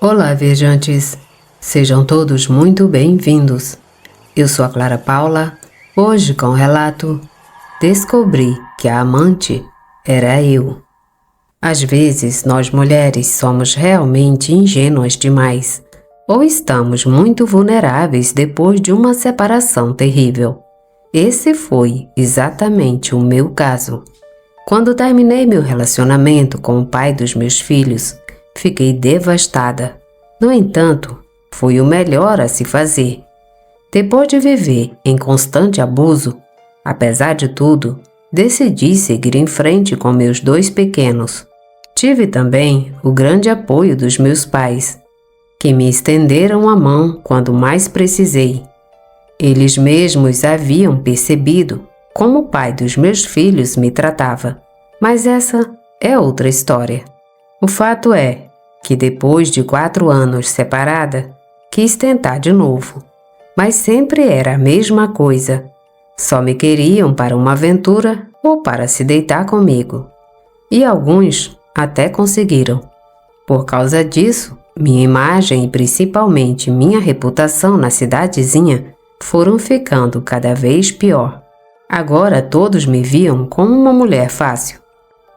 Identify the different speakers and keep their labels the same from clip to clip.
Speaker 1: Olá, viajantes! Sejam todos muito bem-vindos. Eu sou a Clara Paula, hoje com o relato Descobri que a amante era eu. Às vezes, nós mulheres somos realmente ingênuas demais, ou estamos muito vulneráveis depois de uma separação terrível. Esse foi exatamente o meu caso. Quando terminei meu relacionamento com o pai dos meus filhos, fiquei devastada. No entanto, foi o melhor a se fazer. Depois de viver em constante abuso, apesar de tudo, decidi seguir em frente com meus 2 pequenos. Tive também o grande apoio dos meus pais, que me estenderam a mão quando mais precisei. Eles mesmos haviam percebido como o pai dos meus filhos me tratava, mas essa é outra história. O fato é que depois de 4 anos separada, quis tentar de novo, mas sempre era a mesma coisa. Só me queriam para uma aventura ou para se deitar comigo. E alguns até conseguiram. Por causa disso, minha imagem e principalmente minha reputação na cidadezinha foram ficando cada vez pior. Agora todos me viam como uma mulher fácil.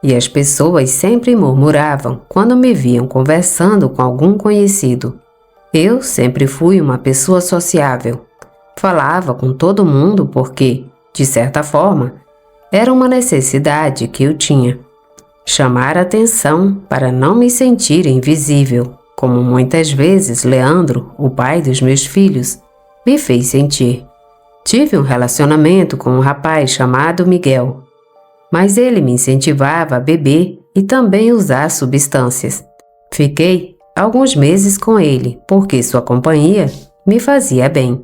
Speaker 1: E as pessoas sempre murmuravam quando me viam conversando com algum conhecido. Eu sempre fui uma pessoa sociável. Falava com todo mundo porque, de certa forma, era uma necessidade que eu tinha. Chamar atenção para não me sentir invisível, como muitas vezes Leandro, o pai dos meus filhos, me fez sentir. Tive um relacionamento com um rapaz chamado Miguel, mas ele me incentivava a beber e também usar substâncias. Fiquei alguns meses com ele porque sua companhia me fazia bem.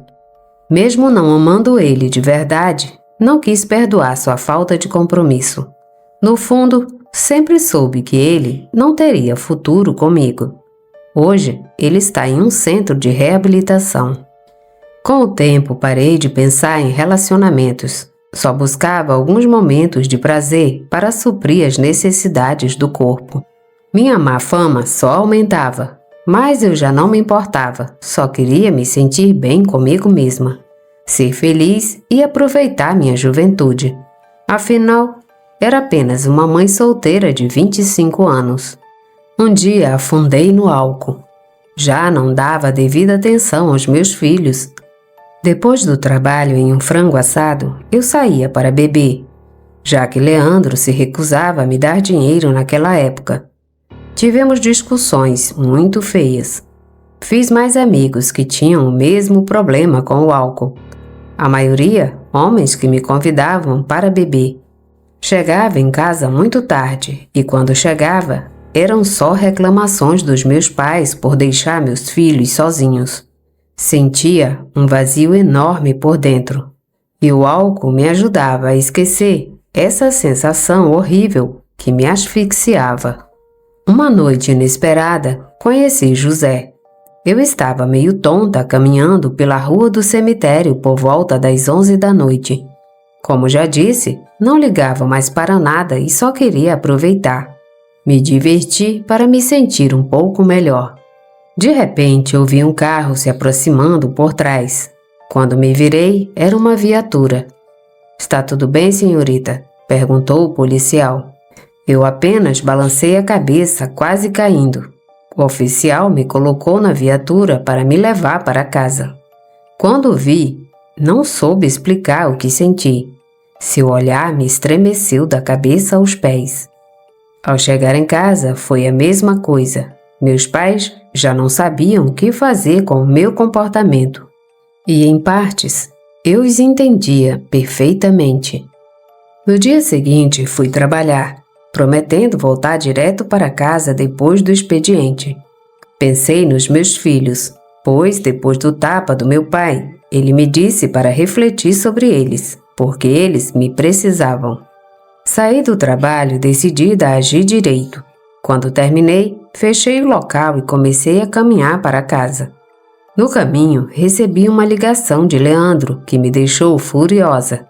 Speaker 1: Mesmo não amando ele de verdade, não quis perdoar sua falta de compromisso. No fundo, sempre soube que ele não teria futuro comigo. Hoje, ele está em um centro de reabilitação. Com o tempo, parei de pensar em relacionamentos. Só buscava alguns momentos de prazer para suprir as necessidades do corpo. Minha má fama só aumentava, mas eu já não me importava, só queria me sentir bem comigo mesma, ser feliz e aproveitar minha juventude. Afinal, era apenas uma mãe solteira de 25 anos. Um dia afundei no álcool. Já não dava devida atenção aos meus filhos. Depois do trabalho em um frango assado, eu saía para beber, já que Leandro se recusava a me dar dinheiro naquela época. Tivemos discussões muito feias. Fiz mais amigos que tinham o mesmo problema com o álcool. A maioria, homens que me convidavam para beber. Chegava em casa muito tarde e quando chegava, eram só reclamações dos meus pais por deixar meus filhos sozinhos. Sentia um vazio enorme por dentro e o álcool me ajudava a esquecer essa sensação horrível que me asfixiava. Uma noite inesperada, conheci José. Eu estava meio tonta caminhando pela rua do cemitério por volta das 11 da noite. Como já disse, não ligava mais para nada e só queria aproveitar. Me diverti para me sentir um pouco melhor. De repente, ouvi um carro se aproximando por trás. Quando me virei, era uma viatura. "Está tudo bem, senhorita?" perguntou o policial. Eu apenas balancei a cabeça, quase caindo. O oficial me colocou na viatura para me levar para casa. Quando o vi, não soube explicar o que senti. Seu olhar me estremeceu da cabeça aos pés. Ao chegar em casa, foi a mesma coisa. Meus pais já não sabiam o que fazer com o meu comportamento. E, em partes, eu os entendia perfeitamente. No dia seguinte, fui trabalhar, prometendo voltar direto para casa depois do expediente. Pensei nos meus filhos, pois, depois do tapa do meu pai, ele me disse para refletir sobre eles, porque eles me precisavam. Saí do trabalho decidida a agir direito. Quando terminei, fechei o local e comecei a caminhar para casa. No caminho, recebi uma ligação de Leandro, que me deixou furiosa.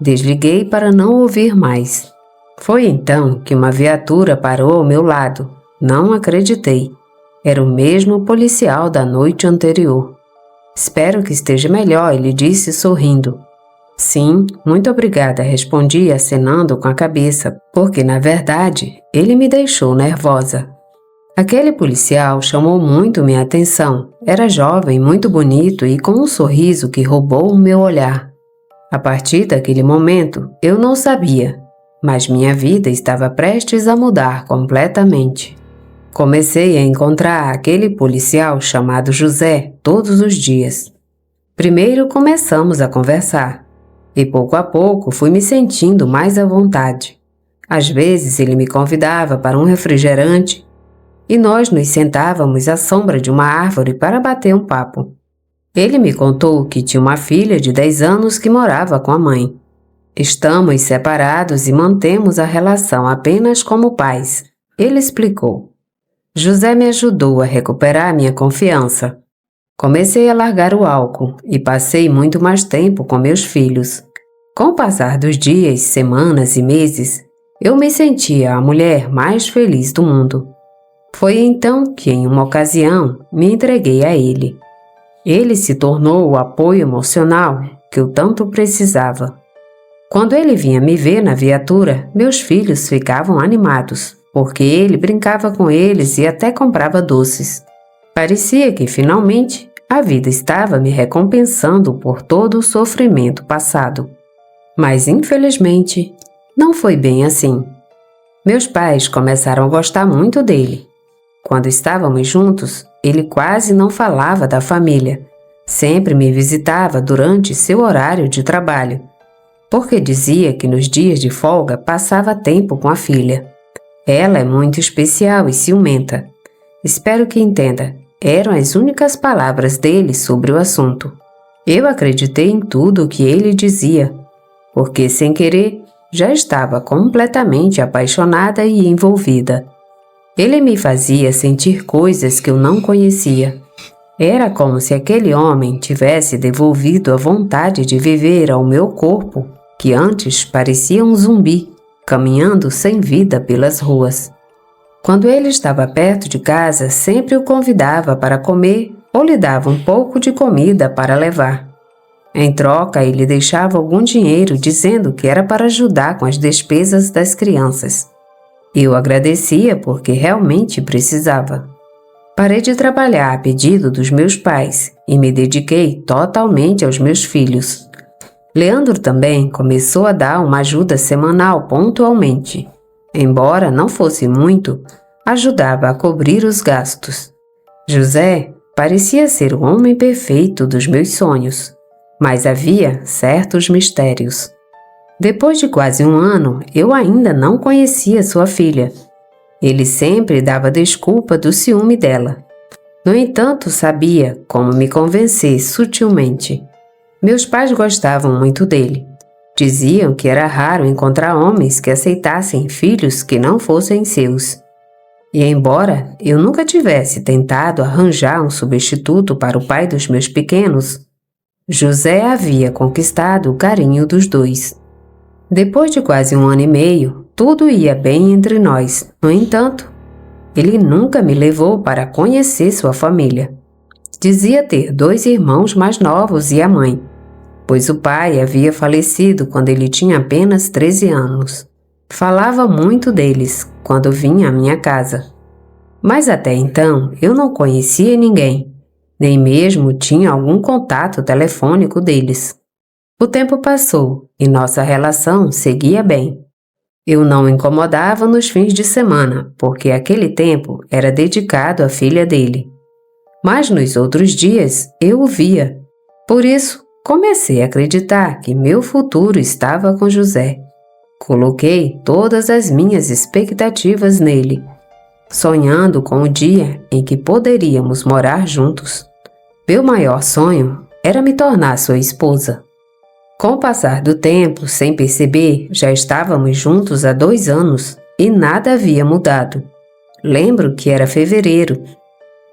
Speaker 1: Desliguei para não ouvir mais. Foi então que uma viatura parou ao meu lado. Não acreditei. Era o mesmo policial da noite anterior. Espero que esteja melhor, ele disse sorrindo. Sim, muito obrigada, respondi acenando com a cabeça, porque, na verdade, ele me deixou nervosa. Aquele policial chamou muito minha atenção. Era jovem, muito bonito e com um sorriso que roubou o meu olhar. A partir daquele momento, eu não sabia, mas minha vida estava prestes a mudar completamente. Comecei a encontrar aquele policial chamado José todos os dias. Primeiro começamos a conversar. E pouco a pouco fui me sentindo mais à vontade. Às vezes ele me convidava para um refrigerante e nós nos sentávamos à sombra de uma árvore para bater um papo. Ele me contou que tinha uma filha de 10 anos que morava com a mãe. Estamos separados e mantemos a relação apenas como pais, ele explicou. José me ajudou a recuperar minha confiança. Comecei a largar o álcool e passei muito mais tempo com meus filhos. Com o passar dos dias, semanas e meses, eu me sentia a mulher mais feliz do mundo. Foi então que, em uma ocasião, me entreguei a ele. Ele se tornou o apoio emocional que eu tanto precisava. Quando ele vinha me ver na viatura, meus filhos ficavam animados, porque ele brincava com eles e até comprava doces. Parecia que, finalmente, a vida estava me recompensando por todo o sofrimento passado. Mas, infelizmente, não foi bem assim. Meus pais começaram a gostar muito dele. Quando estávamos juntos, ele quase não falava da família. Sempre me visitava durante seu horário de trabalho, porque dizia que nos dias de folga passava tempo com a filha. Ela é muito especial e ciumenta. Espero que entenda. Eram as únicas palavras dele sobre o assunto. Eu acreditei em tudo o que ele dizia, porque, sem querer, já estava completamente apaixonada e envolvida. Ele me fazia sentir coisas que eu não conhecia. Era como se aquele homem tivesse devolvido a vontade de viver ao meu corpo, que antes parecia um zumbi, caminhando sem vida pelas ruas. Quando ele estava perto de casa, sempre o convidava para comer ou lhe dava um pouco de comida para levar. Em troca, ele deixava algum dinheiro dizendo que era para ajudar com as despesas das crianças. Eu agradecia porque realmente precisava. Parei de trabalhar a pedido dos meus pais e me dediquei totalmente aos meus filhos. Leandro também começou a dar uma ajuda semanal pontualmente. Embora não fosse muito, ajudava a cobrir os gastos. José parecia ser o homem perfeito dos meus sonhos, mas havia certos mistérios. Depois de quase um ano, eu ainda não conhecia sua filha. Ele sempre dava desculpa do ciúme dela. No entanto, sabia como me convencer sutilmente. Meus pais gostavam muito dele. Diziam que era raro encontrar homens que aceitassem filhos que não fossem seus. E embora eu nunca tivesse tentado arranjar um substituto para o pai dos meus pequenos, José havia conquistado o carinho dos dois. Depois de quase um ano e meio, tudo ia bem entre nós. No entanto, ele nunca me levou para conhecer sua família. Dizia ter 2 irmãos mais novos e a mãe, pois o pai havia falecido quando ele tinha apenas 13 anos. Falava muito deles quando vinha à minha casa. Mas até então eu não conhecia ninguém, nem mesmo tinha algum contato telefônico deles. O tempo passou e nossa relação seguia bem. Eu não o incomodava nos fins de semana, porque aquele tempo era dedicado à filha dele. Mas nos outros dias eu o via. Por isso, comecei a acreditar que meu futuro estava com José. Coloquei todas as minhas expectativas nele, sonhando com o dia em que poderíamos morar juntos. Meu maior sonho era me tornar sua esposa. Com o passar do tempo, sem perceber, já estávamos juntos há 2 anos e nada havia mudado. Lembro que era fevereiro.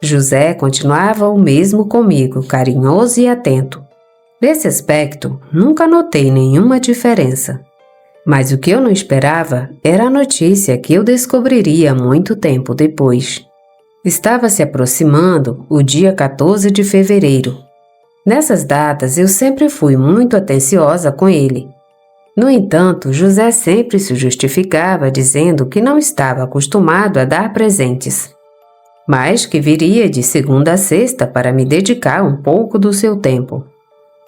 Speaker 1: José continuava o mesmo comigo, carinhoso e atento. Nesse aspecto, nunca notei nenhuma diferença. Mas o que eu não esperava era a notícia que eu descobriria muito tempo depois. Estava se aproximando o dia 14 de fevereiro. Nessas datas eu sempre fui muito atenciosa com ele. No entanto, José sempre se justificava dizendo que não estava acostumado a dar presentes, mas que viria de segunda a sexta para me dedicar um pouco do seu tempo.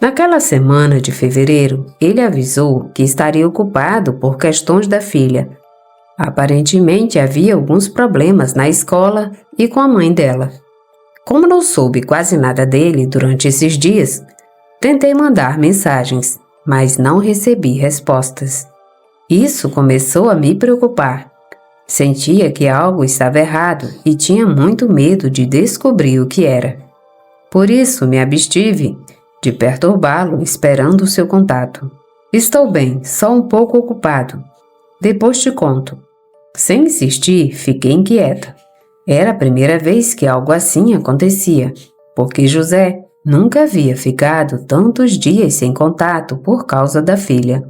Speaker 1: Naquela semana de fevereiro, ele avisou que estaria ocupado por questões da filha. Aparentemente havia alguns problemas na escola e com a mãe dela. Como não soube quase nada dele durante esses dias, tentei mandar mensagens, mas não recebi respostas. Isso começou a me preocupar. Sentia que algo estava errado e tinha muito medo de descobrir o que era. Por isso me abstive de perturbá-lo esperando o seu contato. Estou bem, só um pouco ocupado. Depois te conto. Sem insistir, fiquei inquieta. Era a primeira vez que algo assim acontecia, porque José nunca havia ficado tantos dias sem contato por causa da filha.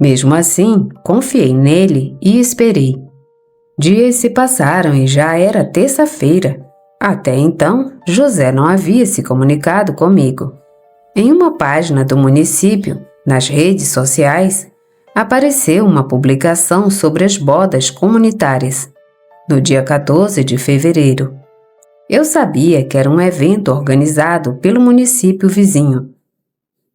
Speaker 1: Mesmo assim, confiei nele e esperei. Dias se passaram e já era terça-feira. Até então, José não havia se comunicado comigo. Em uma página do município, nas redes sociais, apareceu uma publicação sobre as bodas comunitárias, no dia 14 de fevereiro. Eu sabia que era um evento organizado pelo município vizinho,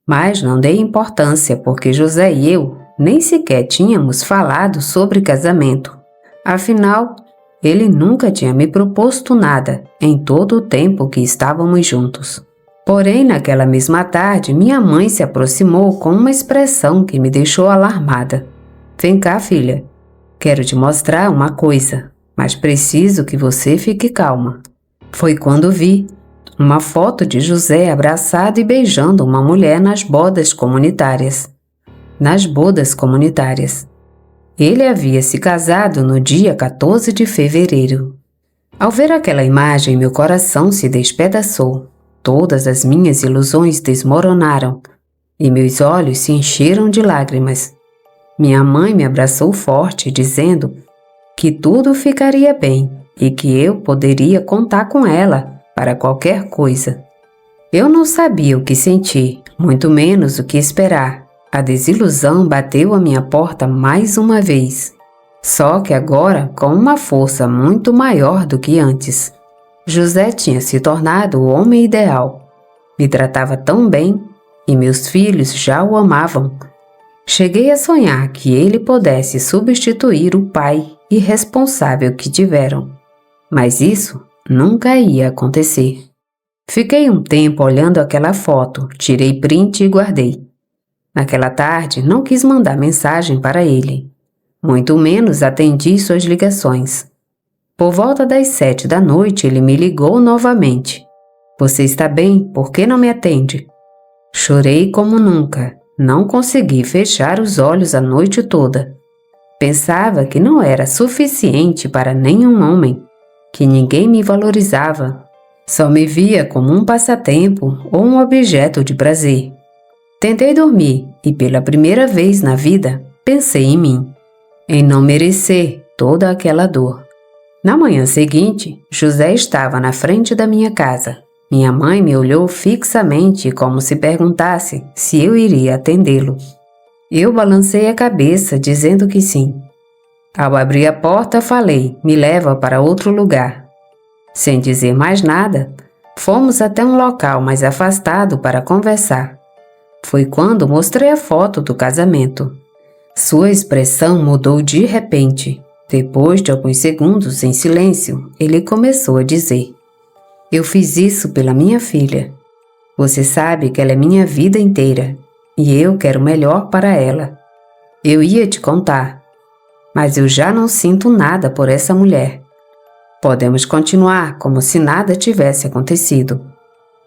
Speaker 1: mas não dei importância porque José e eu nem sequer tínhamos falado sobre casamento. Afinal, ele nunca tinha me proposto nada em todo o tempo que estávamos juntos. Porém, naquela mesma tarde, minha mãe se aproximou com uma expressão que me deixou alarmada. Vem cá, filha. Quero te mostrar uma coisa, mas preciso que você fique calma. Foi quando vi uma foto de José abraçado e beijando uma mulher nas bodas comunitárias. Ele havia se casado no dia 14 de fevereiro. Ao ver aquela imagem, meu coração se despedaçou. Todas as minhas ilusões desmoronaram e meus olhos se encheram de lágrimas. Minha mãe me abraçou forte, dizendo que tudo ficaria bem e que eu poderia contar com ela para qualquer coisa. Eu não sabia o que sentir, muito menos o que esperar. A desilusão bateu à minha porta mais uma vez, só que agora com uma força muito maior do que antes. José tinha se tornado o homem ideal. Me tratava tão bem e meus filhos já o amavam. Cheguei a sonhar que ele pudesse substituir o pai irresponsável que tiveram. Mas isso nunca ia acontecer. Fiquei um tempo olhando aquela foto, tirei print e guardei. Naquela tarde, não quis mandar mensagem para ele. Muito menos atendi suas ligações. Por volta das 7 da noite, ele me ligou novamente. Você está bem? Por que não me atende? Chorei como nunca. Não consegui fechar os olhos a noite toda. Pensava que não era suficiente para nenhum homem, que ninguém me valorizava. Só me via como um passatempo ou um objeto de prazer. Tentei dormir e pela primeira vez na vida pensei em mim, em não merecer toda aquela dor. Na manhã seguinte, José estava na frente da minha casa. Minha mãe me olhou fixamente como se perguntasse se eu iria atendê-lo. Eu balancei a cabeça dizendo que sim. Ao abrir a porta, falei, me leva para outro lugar. Sem dizer mais nada, fomos até um local mais afastado para conversar. Foi quando mostrei a foto do casamento. Sua expressão mudou de repente. Depois de alguns segundos em silêncio, ele começou a dizer: eu fiz isso pela minha filha. Você sabe que ela é minha vida inteira e eu quero o melhor para ela. Eu ia te contar, mas eu já não sinto nada por essa mulher. Podemos continuar como se nada tivesse acontecido.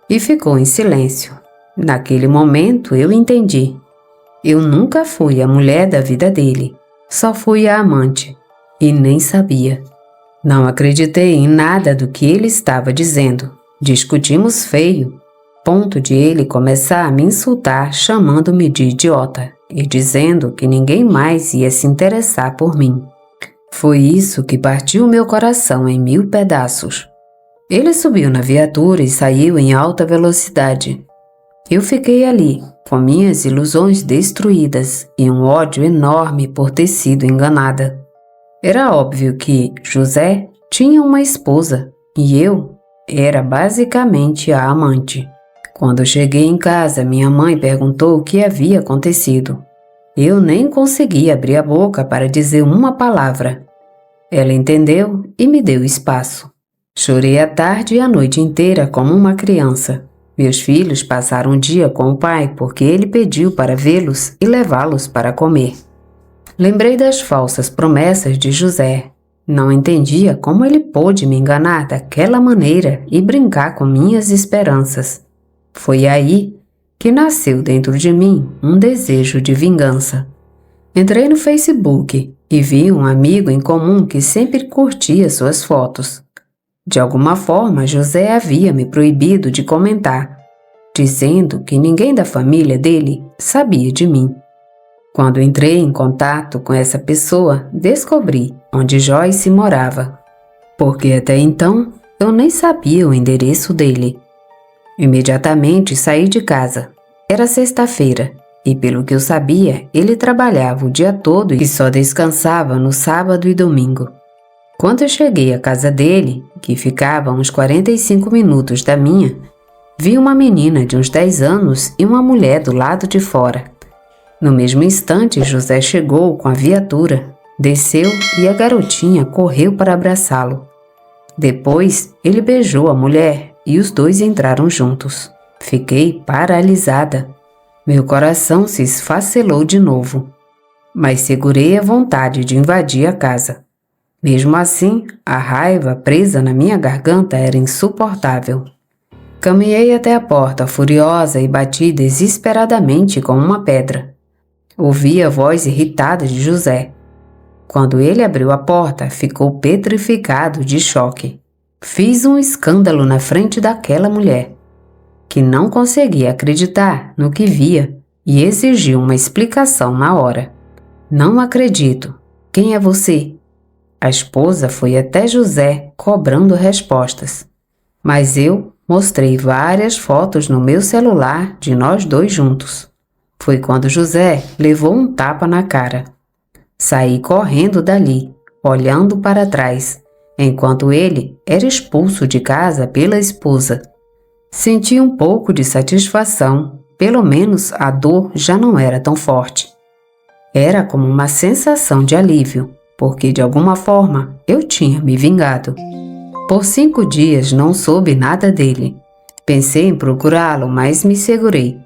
Speaker 1: E ficou em silêncio. Naquele momento eu entendi. Eu nunca fui a mulher da vida dele, só fui a amante. E nem sabia. Não acreditei em nada do que ele estava dizendo. Discutimos feio, ponto de ele começar a me insultar chamando-me de idiota e dizendo que ninguém mais ia se interessar por mim. Foi isso que partiu meu coração em 1000 pedaços. Ele subiu na viatura e saiu em alta velocidade. Eu fiquei ali, com minhas ilusões destruídas e um ódio enorme por ter sido enganada. Era óbvio que José tinha uma esposa e eu era basicamente a amante. Quando cheguei em casa, minha mãe perguntou o que havia acontecido. Eu nem consegui abrir a boca para dizer uma palavra. Ela entendeu e me deu espaço. Chorei a tarde e a noite inteira como uma criança. Meus filhos passaram o dia com o pai porque ele pediu para vê-los e levá-los para comer. Lembrei das falsas promessas de José. Não entendia como ele pôde me enganar daquela maneira e brincar com minhas esperanças. Foi aí que nasceu dentro de mim um desejo de vingança. Entrei no Facebook e vi um amigo em comum que sempre curtia suas fotos. De alguma forma, José havia me proibido de comentar, dizendo que ninguém da família dele sabia de mim. Quando entrei em contato com essa pessoa, descobri onde Joyce morava, porque até então eu nem sabia o endereço dele. Imediatamente saí de casa. Era sexta-feira e, pelo que eu sabia, ele trabalhava o dia todo e só descansava no sábado e domingo. Quando eu cheguei à casa dele, que ficava a uns 45 minutos da minha, vi uma menina de uns 10 anos e uma mulher do lado de fora. No mesmo instante, José chegou com a viatura, desceu e a garotinha correu para abraçá-lo. Depois, ele beijou a mulher e os dois entraram juntos. Fiquei paralisada. Meu coração se esfacelou de novo, mas segurei a vontade de invadir a casa. Mesmo assim, a raiva presa na minha garganta era insuportável. Caminhei até a porta furiosa e bati desesperadamente com uma pedra. Ouvi a voz irritada de José. Quando ele abriu a porta, ficou petrificado de choque. Fiz um escândalo na frente daquela mulher, que não conseguia acreditar no que via e exigiu uma explicação na hora. Não acredito. Quem é você? A esposa foi até José cobrando respostas. Mas eu mostrei várias fotos no meu celular de nós dois juntos. Foi quando José levou um tapa na cara. Saí correndo dali, olhando para trás, enquanto ele era expulso de casa pela esposa. Senti um pouco de satisfação, pelo menos a dor já não era tão forte. Era como uma sensação de alívio, porque de alguma forma eu tinha me vingado. Por 5 dias não soube nada dele. Pensei em procurá-lo, mas me segurei,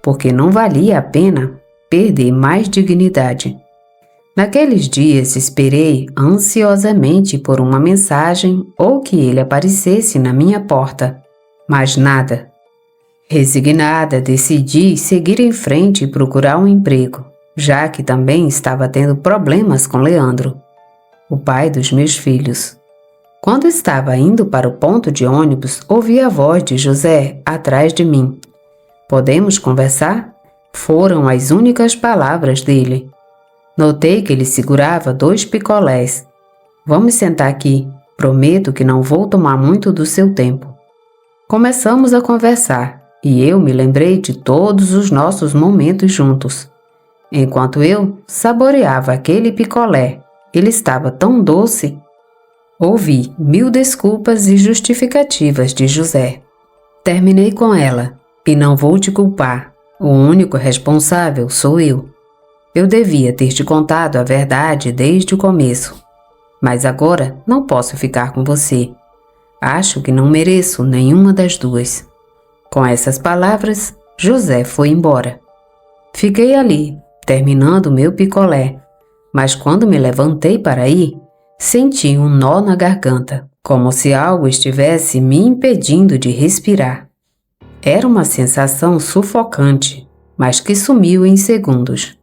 Speaker 1: porque não valia a pena perder mais dignidade. Naqueles dias esperei ansiosamente por uma mensagem ou que ele aparecesse na minha porta, mas nada. Resignada, decidi seguir em frente e procurar um emprego, já que também estava tendo problemas com Leandro, o pai dos meus filhos. Quando estava indo para o ponto de ônibus, ouvi a voz de José atrás de mim. "Podemos conversar?" Foram as únicas palavras dele. Notei que ele segurava 2 picolés. "Vamos sentar aqui. Prometo que não vou tomar muito do seu tempo." Começamos a conversar e eu me lembrei de todos os nossos momentos juntos. Enquanto eu saboreava aquele picolé, ele estava tão doce. Ouvi 1000 desculpas e justificativas de José. Terminei com ela e não vou te culpar. O único responsável sou eu. Eu devia ter te contado a verdade desde o começo, mas agora não posso ficar com você. Acho que não mereço nenhuma das duas. Com essas palavras, José foi embora. Fiquei ali, terminando meu picolé, mas quando me levantei para ir, senti um nó na garganta, como se algo estivesse me impedindo de respirar. Era uma sensação sufocante, mas que sumiu em segundos.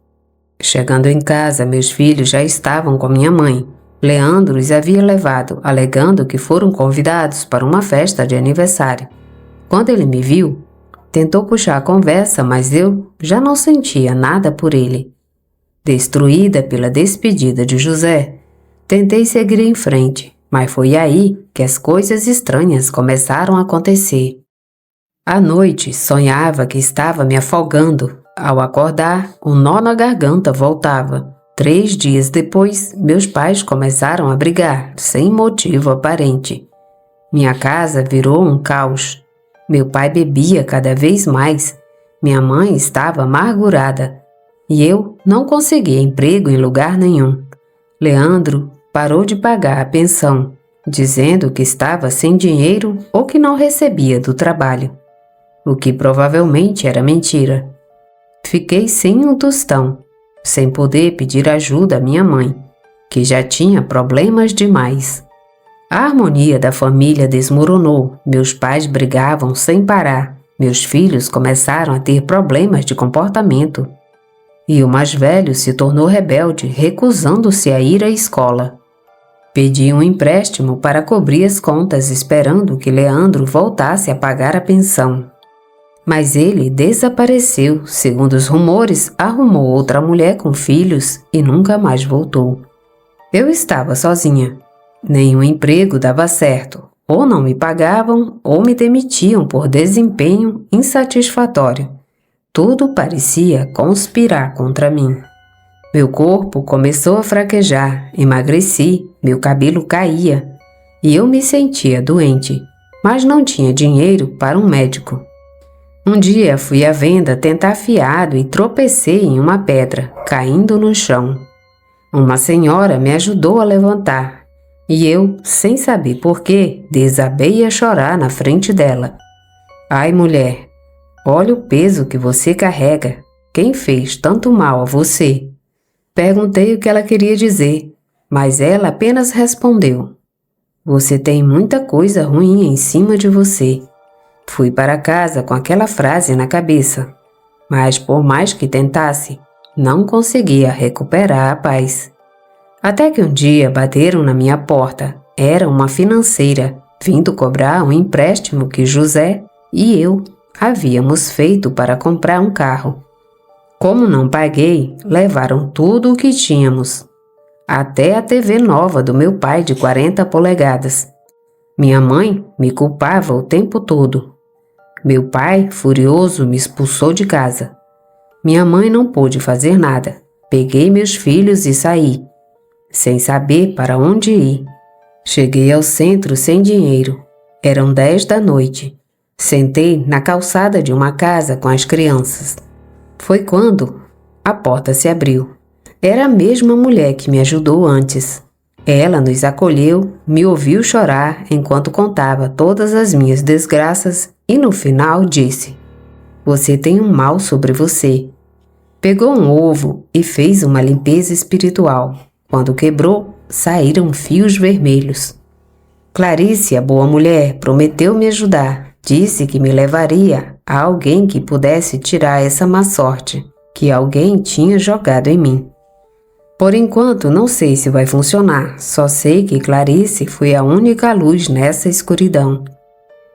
Speaker 1: Chegando em casa, meus filhos já estavam com minha mãe. Leandro os havia levado, alegando que foram convidados para uma festa de aniversário. Quando ele me viu, tentou puxar a conversa, mas eu já não sentia nada por ele. Destruída pela despedida de José, tentei seguir em frente, Mas foi aí que as coisas estranhas começaram a acontecer. À noite, sonhava que estava me afogando. Ao acordar, o nó na garganta voltava. 3 dias depois, meus pais começaram a brigar, sem motivo aparente. Minha casa virou um caos. Meu pai bebia cada vez mais. Minha mãe estava amargurada. E eu não conseguia emprego em lugar nenhum. Leandro parou de pagar a pensão, dizendo que estava sem dinheiro ou que não recebia do trabalho, o que provavelmente era mentira. Fiquei sem um tostão, sem poder pedir ajuda à minha mãe, que já tinha problemas demais. A harmonia da família desmoronou, meus pais brigavam sem parar, meus filhos começaram a ter problemas de comportamento. E o mais velho se tornou rebelde, recusando-se a ir à escola. Pedi um empréstimo para cobrir as contas, esperando que Leandro voltasse a pagar a pensão. Mas ele desapareceu, segundo os rumores, arrumou outra mulher com filhos e nunca mais voltou. Eu estava sozinha. Nenhum emprego dava certo. Ou não me pagavam ou me demitiam por desempenho insatisfatório. Tudo parecia conspirar contra mim. Meu corpo começou a fraquejar, emagreci, meu cabelo caía e eu me sentia doente, mas não tinha dinheiro para um médico. Um dia fui à venda tentar fiado e tropecei em uma pedra, caindo no chão. Uma senhora me ajudou a levantar e eu, sem saber porquê, desabei a chorar na frente dela. Ai, mulher! Olha o peso que você carrega. Quem fez tanto mal a você? Perguntei o que ela queria dizer, mas ela apenas respondeu: Você tem muita coisa ruim em cima de você. Fui para casa com aquela frase na cabeça, mas por mais que tentasse, não conseguia recuperar a paz. Até que um dia bateram na minha porta. Era uma financeira, vindo cobrar um empréstimo que José e eu havíamos feito para comprar um carro. Como não paguei, levaram tudo o que tínhamos, até a TV nova do meu pai de 40 polegadas. Minha mãe me culpava o tempo todo. Meu pai, furioso, me expulsou de casa. Minha mãe não pôde fazer nada. Peguei meus filhos e saí, sem saber para onde ir. Cheguei ao centro sem dinheiro. Eram 10 da noite. Sentei na calçada de uma casa com as crianças. Foi quando a porta se abriu. Era a mesma mulher que me ajudou antes. Ela nos acolheu, me ouviu chorar enquanto contava todas as minhas desgraças e no final disse: Você tem um mal sobre você. Pegou um ovo e fez uma limpeza espiritual. Quando quebrou, saíram fios vermelhos. Clarice, a boa mulher, prometeu me ajudar. Disse que me levaria a alguém que pudesse tirar essa má sorte que alguém tinha jogado em mim. Por enquanto, não sei se vai funcionar, só sei que Clarice foi a única luz nessa escuridão.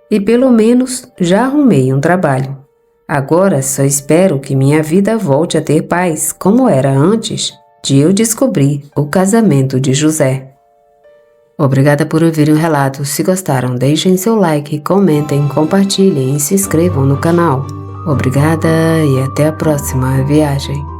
Speaker 1: E pelo menos já arrumei um trabalho. Agora só espero que minha vida volte a ter paz como era antes de eu descobrir o casamento de José. Obrigada por ouvir o relato. Se gostaram, deixem seu like, comentem, compartilhem e se inscrevam no canal. Obrigada e até a próxima viagem.